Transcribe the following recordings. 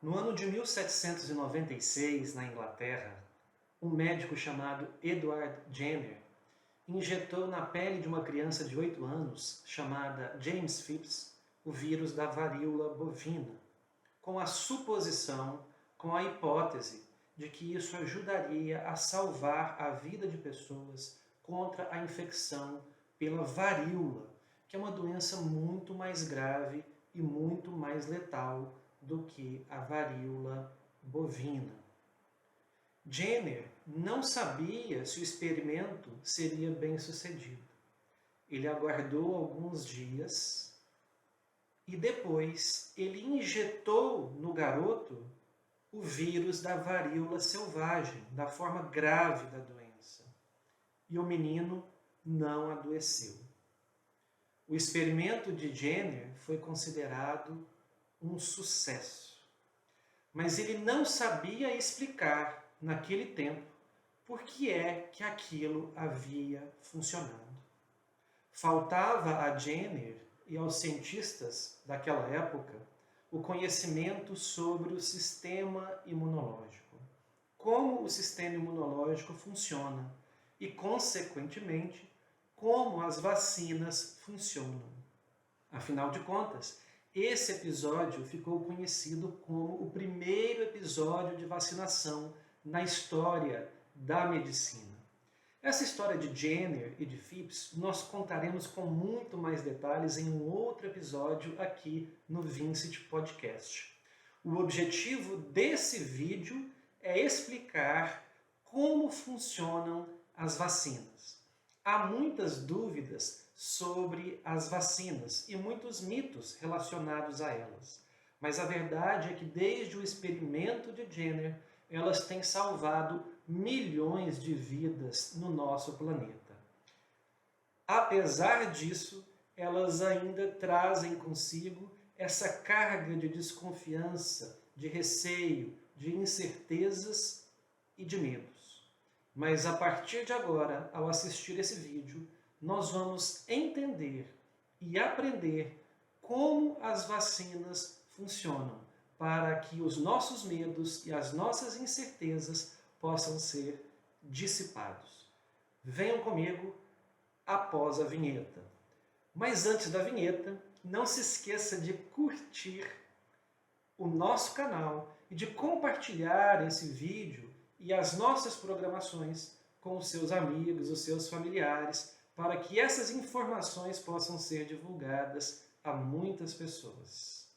No ano de 1796, na Inglaterra, um médico chamado Edward Jenner injetou na pele de uma criança de 8 anos, chamada James Phipps, o vírus da varíola bovina, com a suposição, com a hipótese de que isso ajudaria a salvar a vida de pessoas contra a infecção pela varíola, que é uma doença muito mais grave e muito mais letal do que a varíola bovina. Jenner não sabia se o experimento seria bem sucedido. Ele aguardou alguns dias e depois ele injetou no garoto o vírus da varíola selvagem, da forma grave da doença. E o menino não adoeceu. O experimento de Jenner foi considerado um sucesso. Mas ele não sabia explicar, naquele tempo, por que é que aquilo havia funcionado. Faltava a Jenner e aos cientistas daquela época o conhecimento sobre o sistema imunológico, como o sistema imunológico funciona e, consequentemente, como as vacinas funcionam. Afinal de contas, esse episódio ficou conhecido como o primeiro episódio de vacinação na história da medicina. Essa história de Jenner e de Phipps nós contaremos com muito mais detalhes em um outro episódio aqui no Vincent Podcast. O objetivo desse vídeo é explicar como funcionam as vacinas. Há muitas dúvidas sobre as vacinas e muitos mitos relacionados a elas. Mas a verdade é que desde o experimento de Jenner, elas têm salvado milhões de vidas no nosso planeta. Apesar disso, elas ainda trazem consigo essa carga de desconfiança, de receio, de incertezas e de medos. Mas a partir de agora, ao assistir esse vídeo, nós vamos entender e aprender como as vacinas funcionam, para que os nossos medos e as nossas incertezas possam ser dissipados. Venham comigo após a vinheta. Mas antes da vinheta, não se esqueça de curtir o nosso canal e de compartilhar esse vídeo e as nossas programações com os seus amigos, os seus familiares, para que essas informações possam ser divulgadas a muitas pessoas.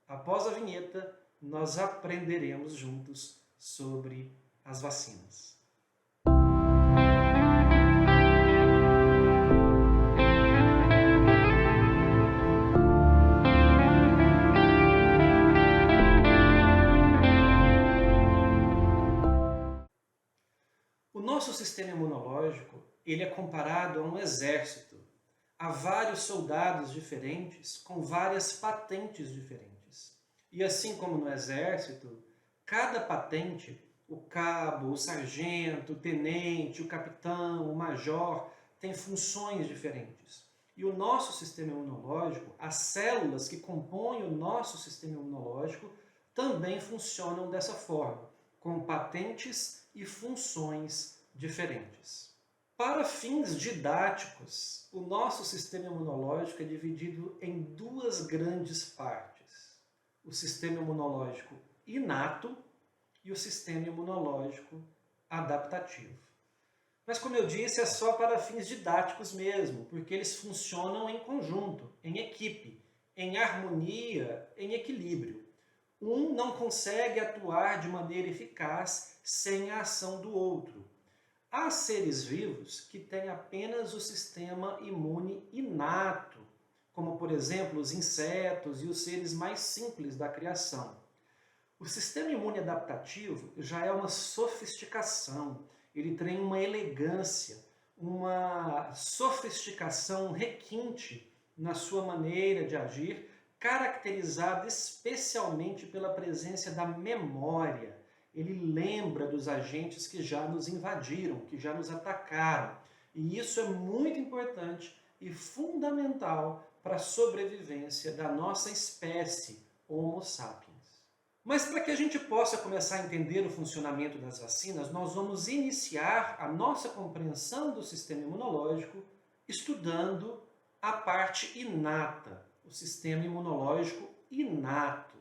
Após a vinheta, nós aprenderemos juntos sobre as vacinas. O nosso sistema imunológico, ele é comparado a um exército. Há vários soldados diferentes com várias patentes diferentes. E assim como no exército, cada patente, o cabo, o sargento, o tenente, o capitão, o major, tem funções diferentes. E o nosso sistema imunológico, as células que compõem o nosso sistema imunológico, também funcionam dessa forma, com patentes e funções diferentes. Para fins didáticos, o nosso sistema imunológico é dividido em duas grandes partes. O sistema imunológico inato e o sistema imunológico adaptativo. Mas, como eu disse, é só para fins didáticos mesmo, porque eles funcionam em conjunto, em equipe, em harmonia, em equilíbrio. Um não consegue atuar de maneira eficaz sem a ação do outro. Há seres vivos que têm apenas o sistema imune inato, como, por exemplo, os insetos e os seres mais simples da criação. O sistema imune adaptativo já é uma sofisticação, ele tem uma elegância, uma sofisticação requinte na sua maneira de agir, caracterizada especialmente pela presença da memória. Ele lembra dos agentes que já nos invadiram, que já nos atacaram. E isso é muito importante e fundamental para a sobrevivência da nossa espécie, Homo sapiens. Mas para que a gente possa começar a entender o funcionamento das vacinas, nós vamos iniciar a nossa compreensão do sistema imunológico estudando a parte inata, o sistema imunológico inato.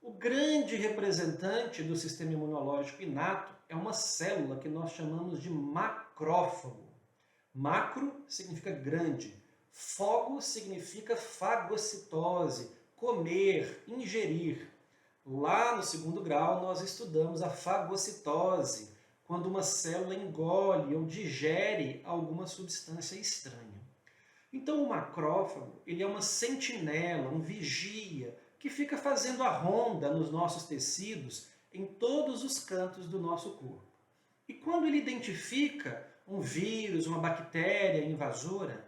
O grande representante do sistema imunológico inato é uma célula que nós chamamos de macrófago. Macro significa grande, fogo significa fagocitose, comer, ingerir. Lá no segundo grau nós estudamos a fagocitose, quando uma célula engole ou digere alguma substância estranha. Então o macrófago, ele é uma sentinela, um vigia, que fica fazendo a ronda nos nossos tecidos em todos os cantos do nosso corpo. E quando ele identifica um vírus, uma bactéria invasora,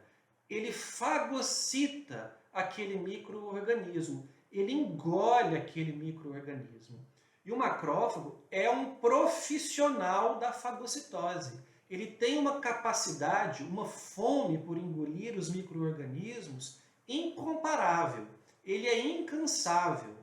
ele fagocita aquele micro-organismo, ele engole aquele micro-organismo. E o macrófago é um profissional da fagocitose. Ele tem uma capacidade, uma fome por engolir os micro-organismos incomparável. Ele é incansável.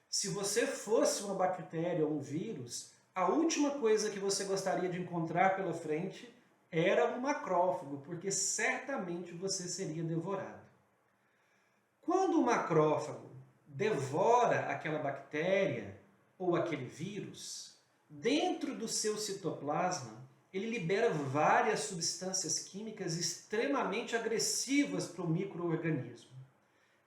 Se você fosse uma bactéria ou um vírus, a última coisa que você gostaria de encontrar pela frente era um macrófago, porque certamente você seria devorado. Quando o macrófago devora aquela bactéria ou aquele vírus, dentro do seu citoplasma, ele libera várias substâncias químicas extremamente agressivas para o micro-organismo.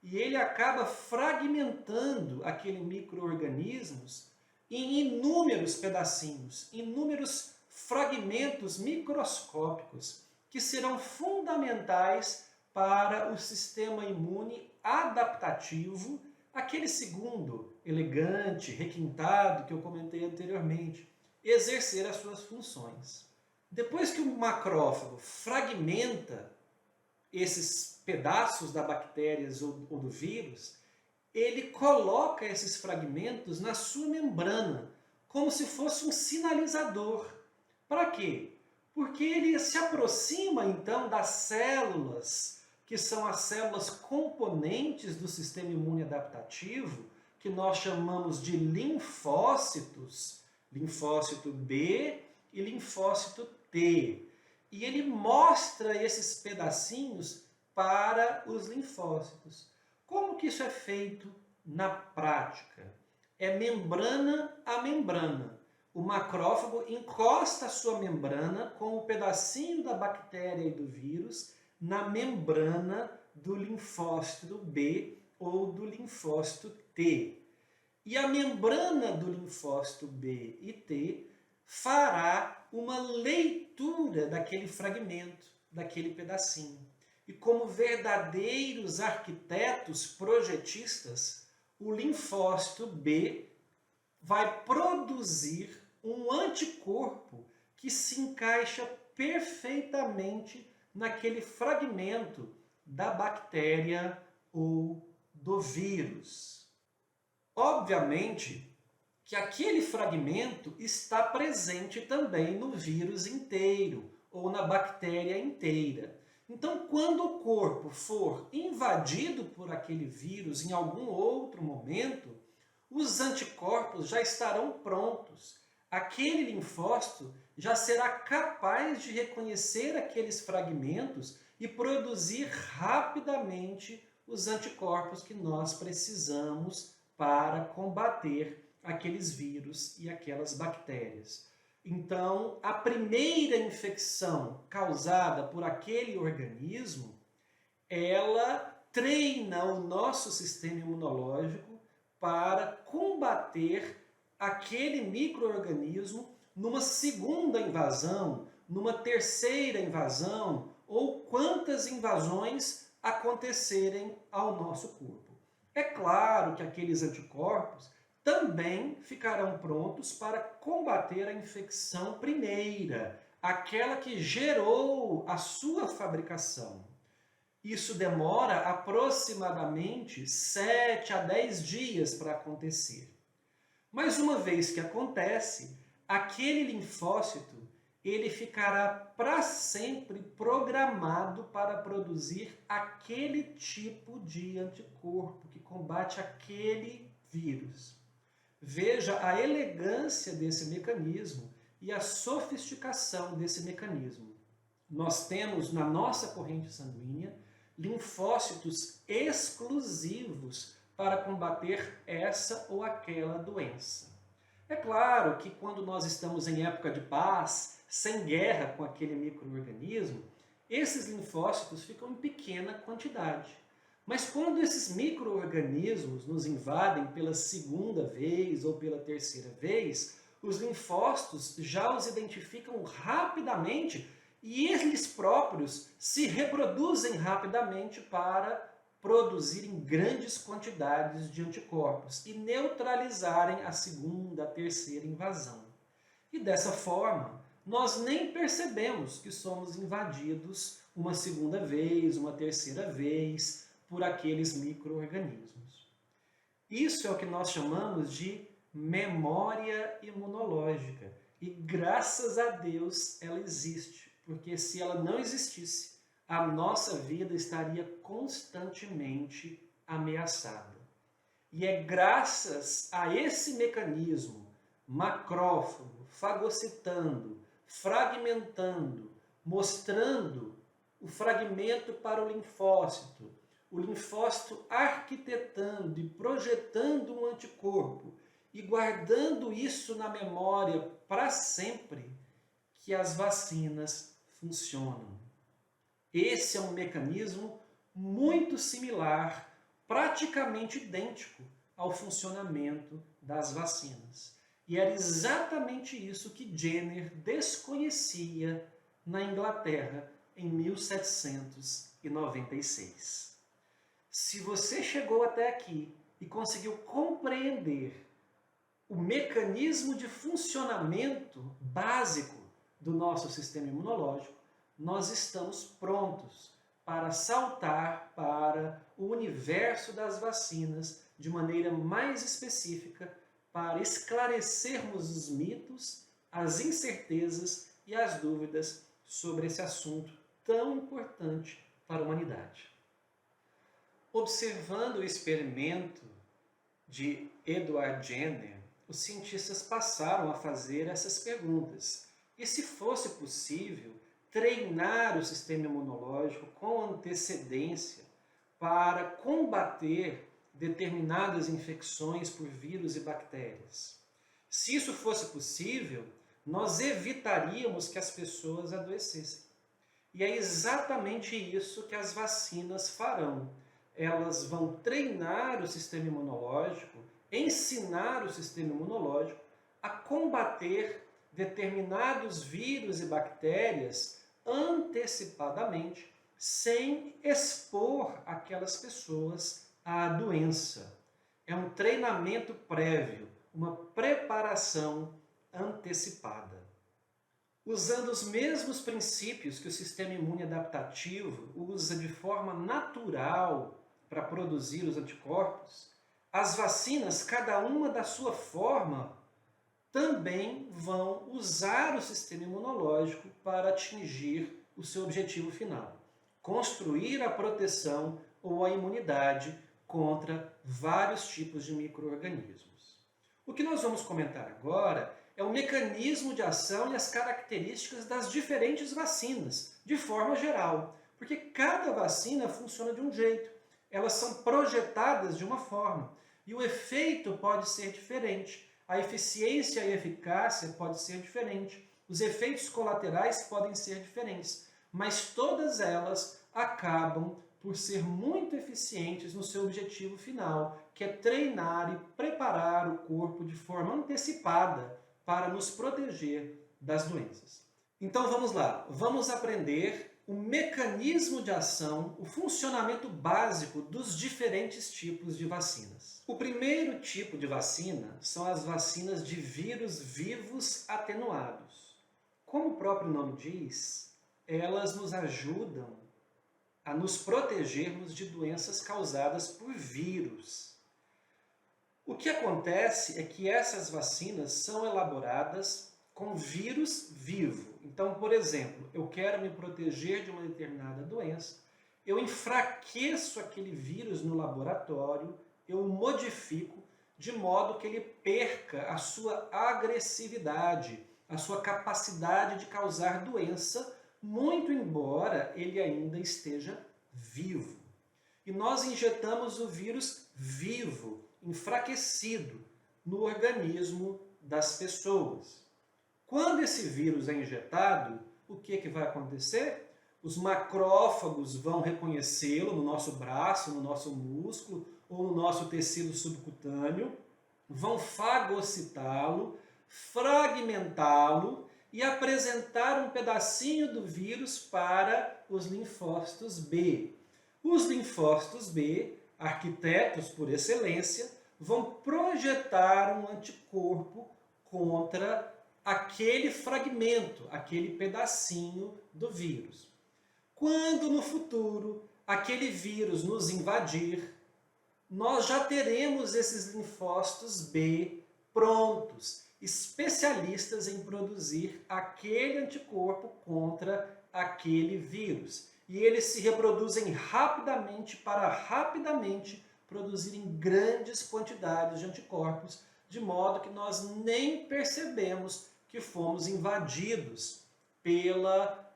E ele acaba fragmentando aquele micro-organismos em inúmeros pedacinhos, inúmeros fragmentos microscópicos que serão fundamentais para o sistema imune adaptativo, aquele segundo, elegante, requintado, que eu comentei anteriormente, exercer as suas funções. Depois que o macrófago fragmenta esses pedaços da bactéria ou do vírus, ele coloca esses fragmentos na sua membrana, como se fosse um sinalizador. Para quê? Porque ele se aproxima então das células, que são as células componentes do sistema imune adaptativo, que nós chamamos de linfócitos, linfócito B e linfócito T. E ele mostra esses pedacinhos para os linfócitos. Como que isso é feito na prática? É membrana a membrana. O macrófago encosta a sua membrana com o pedacinho da bactéria e do vírus na membrana do linfócito B ou do linfócito T. E a membrana do linfócito B e T fará uma leitura daquele fragmento, daquele pedacinho. E como verdadeiros arquitetos projetistas, o linfócito B vai produzir um anticorpo que se encaixa perfeitamente naquele fragmento da bactéria ou do vírus. Obviamente que aquele fragmento está presente também no vírus inteiro ou na bactéria inteira. Então, quando o corpo for invadido por aquele vírus em algum outro momento, os anticorpos já estarão prontos. Aquele linfócito já será capaz de reconhecer aqueles fragmentos e produzir rapidamente os anticorpos que nós precisamos para combater aqueles vírus e aquelas bactérias. Então, a primeira infecção causada por aquele organismo, ela treina o nosso sistema imunológico para combater aquele micro-organismo numa segunda invasão, numa terceira invasão, ou quantas invasões acontecerem ao nosso corpo. É claro que aqueles anticorpos também ficarão prontos para combater a infecção primeira, aquela que gerou a sua fabricação. Isso demora aproximadamente 7 a 10 dias para acontecer. Mas uma vez que acontece, aquele linfócito ele ficará para sempre programado para produzir aquele tipo de anticorpo que combate aquele vírus. Veja a elegância desse mecanismo e a sofisticação desse mecanismo. Nós temos na nossa corrente sanguínea linfócitos exclusivos para combater essa ou aquela doença. É claro que quando nós estamos em época de paz, sem guerra com aquele micro-organismo, esses linfócitos ficam em pequena quantidade. Mas quando esses micro-organismos nos invadem pela segunda vez ou pela terceira vez, os linfócitos já os identificam rapidamente e eles próprios se reproduzem rapidamente para produzirem grandes quantidades de anticorpos e neutralizarem a segunda, a terceira invasão. E dessa forma, nós nem percebemos que somos invadidos uma segunda vez, uma terceira vez, por aqueles micro-organismos. Isso é o que nós chamamos de memória imunológica. E graças a Deus ela existe, porque se ela não existisse, a nossa vida estaria constantemente ameaçada. E é graças a esse mecanismo, macrófago, fagocitando, fragmentando, mostrando o fragmento para o linfócito arquitetando e projetando um anticorpo e guardando isso na memória para sempre, que as vacinas funcionam. Esse é um mecanismo muito similar, praticamente idêntico ao funcionamento das vacinas. E era exatamente isso que Jenner desconhecia na Inglaterra em 1796. Se você chegou até aqui e conseguiu compreender o mecanismo de funcionamento básico do nosso sistema imunológico, nós estamos prontos para saltar para o universo das vacinas de maneira mais específica, para esclarecermos os mitos, as incertezas e as dúvidas sobre esse assunto tão importante para a humanidade. Observando o experimento de Edward Jenner, os cientistas passaram a fazer essas perguntas. E se fosse possível, treinar o sistema imunológico com antecedência para combater determinadas infecções por vírus e bactérias. Se isso fosse possível, nós evitaríamos que as pessoas adoecessem. E é exatamente isso que as vacinas farão. Elas vão treinar o sistema imunológico, ensinar o sistema imunológico a combater determinados vírus e bactérias antecipadamente, sem expor aquelas pessoas à doença. É um treinamento prévio, uma preparação antecipada. Usando os mesmos princípios que o sistema imune adaptativo usa de forma natural para produzir os anticorpos, as vacinas, cada uma da sua forma, também vão usar o sistema imunológico para atingir o seu objetivo final: construir a proteção ou a imunidade contra vários tipos de micro-organismos. O que nós vamos comentar agora é o mecanismo de ação e as características das diferentes vacinas, de forma geral, porque cada vacina funciona de um jeito, elas são projetadas de uma forma, e o efeito pode ser diferente. A eficiência e a eficácia pode ser diferente, os efeitos colaterais podem ser diferentes, mas todas elas acabam por ser muito eficientes no seu objetivo final, que é treinar e preparar o corpo de forma antecipada para nos proteger das doenças. Então vamos lá, vamos aprender o mecanismo de ação, o funcionamento básico dos diferentes tipos de vacinas. O primeiro tipo de vacina são as vacinas de vírus vivos atenuados. Como o próprio nome diz, elas nos ajudam a nos protegermos de doenças causadas por vírus. O que acontece é que essas vacinas são elaboradas com vírus vivo. Então, por exemplo, eu quero me proteger de uma determinada doença, eu enfraqueço aquele vírus no laboratório, eu o modifico, de modo que ele perca a sua agressividade, a sua capacidade de causar doença, muito embora ele ainda esteja vivo. E nós injetamos o vírus vivo, enfraquecido, no organismo das pessoas. Quando esse vírus é injetado, o que vai acontecer? Os macrófagos vão reconhecê-lo no nosso braço, no nosso músculo ou no nosso tecido subcutâneo, vão fagocitá-lo, fragmentá-lo e apresentar um pedacinho do vírus para os linfócitos B. Os linfócitos B, arquitetos por excelência, vão projetar um anticorpo contra aquele fragmento, aquele pedacinho do vírus. Quando no futuro aquele vírus nos invadir, nós já teremos esses linfócitos B prontos, especialistas em produzir aquele anticorpo contra aquele vírus. E eles se reproduzem rapidamente para rapidamente produzirem grandes quantidades de anticorpos, de modo que nós nem percebemos que fomos invadidos pela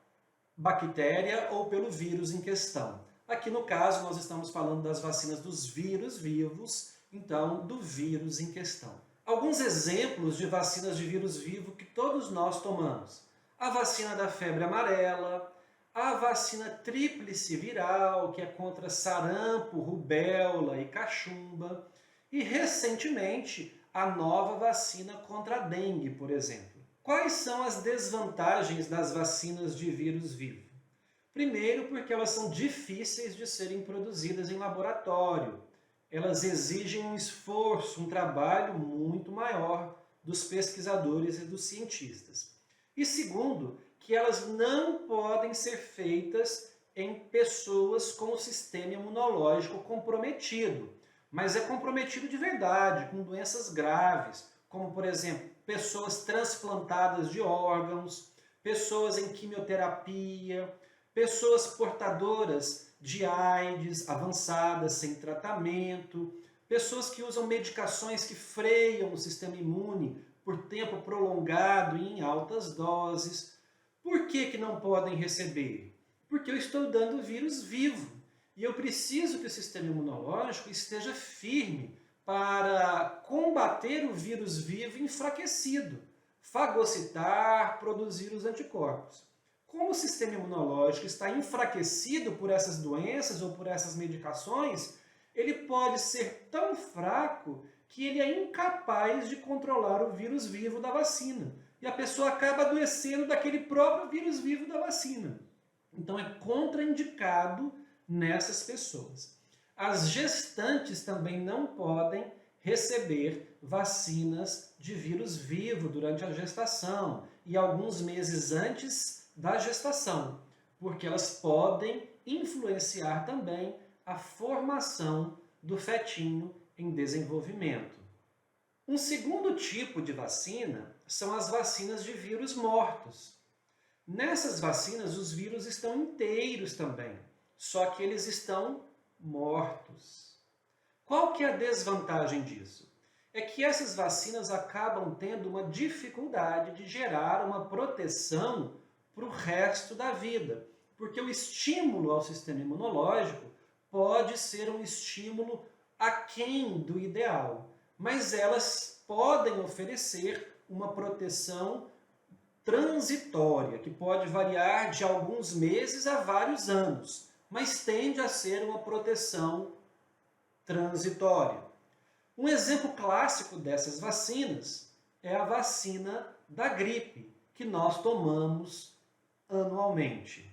bactéria ou pelo vírus em questão. Aqui no caso nós estamos falando das vacinas dos vírus vivos, então do vírus em questão. Alguns exemplos de vacinas de vírus vivo que todos nós tomamos. A vacina da febre amarela, a vacina tríplice viral, que é contra sarampo, rubéola e cachumba, e recentemente a nova vacina contra a dengue, por exemplo. Quais são as desvantagens das vacinas de vírus vivo? Primeiro, porque elas são difíceis de serem produzidas em laboratório. Elas exigem um esforço, um trabalho muito maior dos pesquisadores e dos cientistas. E segundo, que elas não podem ser feitas em pessoas com o sistema imunológico comprometido, mas é comprometido de verdade, com doenças graves, como por exemplo, pessoas transplantadas de órgãos, pessoas em quimioterapia, pessoas portadoras de AIDS avançadas sem tratamento, pessoas que usam medicações que freiam o sistema imune por tempo prolongado e em altas doses. Por que não podem receber? Porque eu estou dando vírus vivo e eu preciso que o sistema imunológico esteja firme para combater o vírus vivo enfraquecido, fagocitar, produzir os anticorpos. Como o sistema imunológico está enfraquecido por essas doenças ou por essas medicações, ele pode ser tão fraco que ele é incapaz de controlar o vírus vivo da vacina. E a pessoa acaba adoecendo daquele próprio vírus vivo da vacina. Então é contraindicado nessas pessoas. As gestantes também não podem receber vacinas de vírus vivo durante a gestação e alguns meses antes da gestação, porque elas podem influenciar também a formação do fetinho em desenvolvimento. Um segundo tipo de vacina são as vacinas de vírus mortos. Nessas vacinas, os vírus estão inteiros também, só que eles estão mortos. Qual que é a desvantagem disso? É que essas vacinas acabam tendo uma dificuldade de gerar uma proteção para o resto da vida, porque o estímulo ao sistema imunológico pode ser um estímulo aquém do ideal, mas elas podem oferecer uma proteção transitória, que pode variar de alguns meses a vários anos, mas tende a ser uma proteção transitória. Um exemplo clássico dessas vacinas é a vacina da gripe, que nós tomamos anualmente.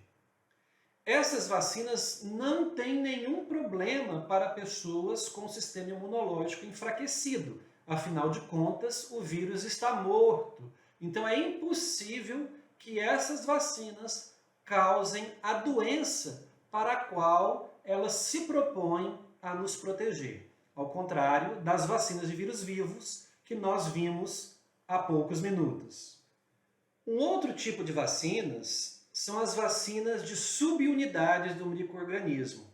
Essas vacinas não têm nenhum problema para pessoas com sistema imunológico enfraquecido. Afinal de contas, o vírus está morto. Então é impossível que essas vacinas causem a doença para a qual elas se propõem a nos proteger. Ao contrário das vacinas de vírus vivos que nós vimos há poucos minutos. Um outro tipo de vacinas são as vacinas de subunidades do micro-organismo.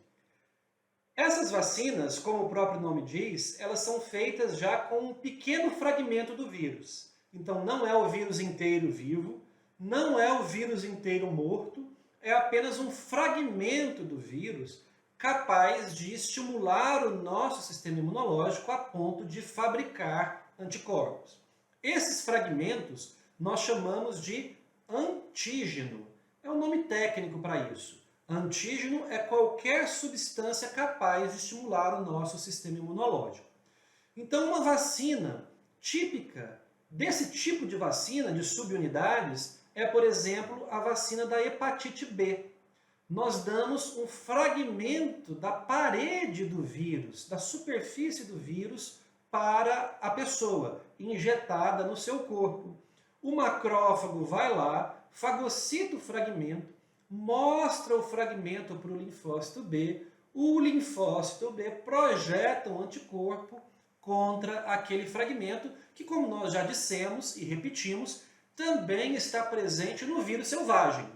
Essas vacinas, como o próprio nome diz, elas são feitas já com um pequeno fragmento do vírus. Então não é o vírus inteiro vivo, não é o vírus inteiro morto, é apenas um fragmento do vírus capaz de estimular o nosso sistema imunológico a ponto de fabricar anticorpos. Esses fragmentos nós chamamos de antígeno. É um nome técnico para isso. Antígeno é qualquer substância capaz de estimular o nosso sistema imunológico. Então, uma vacina típica desse tipo de vacina, de subunidades, é, por exemplo, a vacina da hepatite B. Nós damos um fragmento da parede do vírus, da superfície do vírus, para a pessoa, injetada no seu corpo. O macrófago vai lá, fagocita o fragmento, mostra o fragmento para o linfócito B, o linfócito B projeta um anticorpo contra aquele fragmento, que, como nós já dissemos e repetimos, também está presente no vírus selvagem.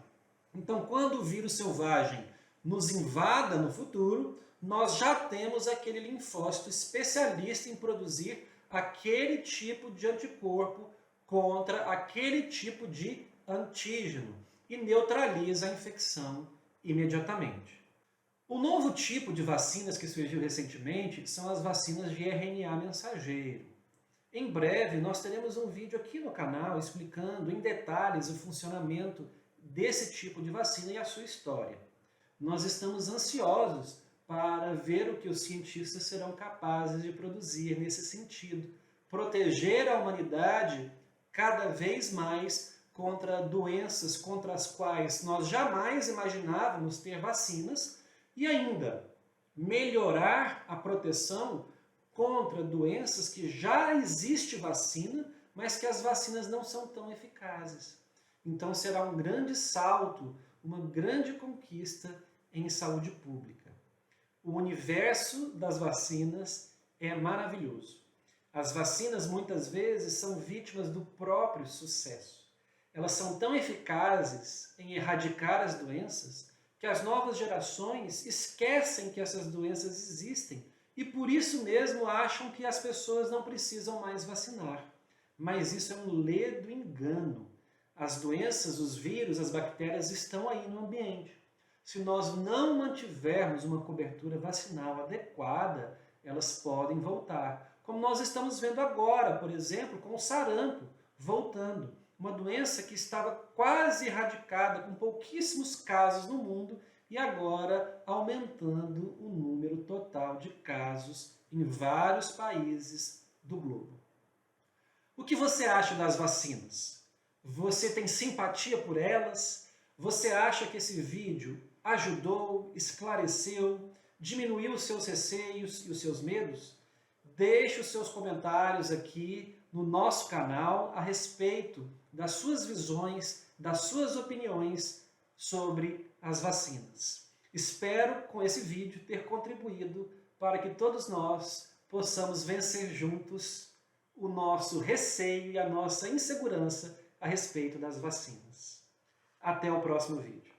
Então, quando o vírus selvagem nos invada no futuro, nós já temos aquele linfócito especialista em produzir aquele tipo de anticorpo contra aquele tipo de antígeno e neutraliza a infecção imediatamente. O novo tipo de vacinas que surgiu recentemente são as vacinas de RNA mensageiro. Em breve nós teremos um vídeo aqui no canal explicando em detalhes o funcionamento desse tipo de vacina e a sua história. Nós estamos ansiosos para ver o que os cientistas serão capazes de produzir nesse sentido, proteger a humanidade cada vez mais contra doenças contra as quais nós jamais imaginávamos ter vacinas e ainda melhorar a proteção contra doenças que já existe vacina, mas que as vacinas não são tão eficazes. Então será um grande salto, uma grande conquista em saúde pública. O universo das vacinas é maravilhoso. As vacinas muitas vezes são vítimas do próprio sucesso. Elas são tão eficazes em erradicar as doenças que as novas gerações esquecem que essas doenças existem e por isso mesmo acham que as pessoas não precisam mais vacinar. Mas isso é um ledo engano. As doenças, os vírus, as bactérias estão aí no ambiente. Se nós não mantivermos uma cobertura vacinal adequada, elas podem voltar. Como nós estamos vendo agora, por exemplo, com o sarampo voltando. Uma doença que estava quase erradicada, com pouquíssimos casos no mundo, e agora aumentando o número total de casos em vários países do globo. O que você acha das vacinas? Você tem simpatia por elas? Você acha que esse vídeo ajudou, esclareceu, diminuiu os seus receios e os seus medos? Deixe os seus comentários aqui no nosso canal a respeito das suas visões, das suas opiniões sobre as vacinas. Espero, com esse vídeo, ter contribuído para que todos nós possamos vencer juntos o nosso receio e a nossa insegurança a respeito das vacinas. Até o próximo vídeo.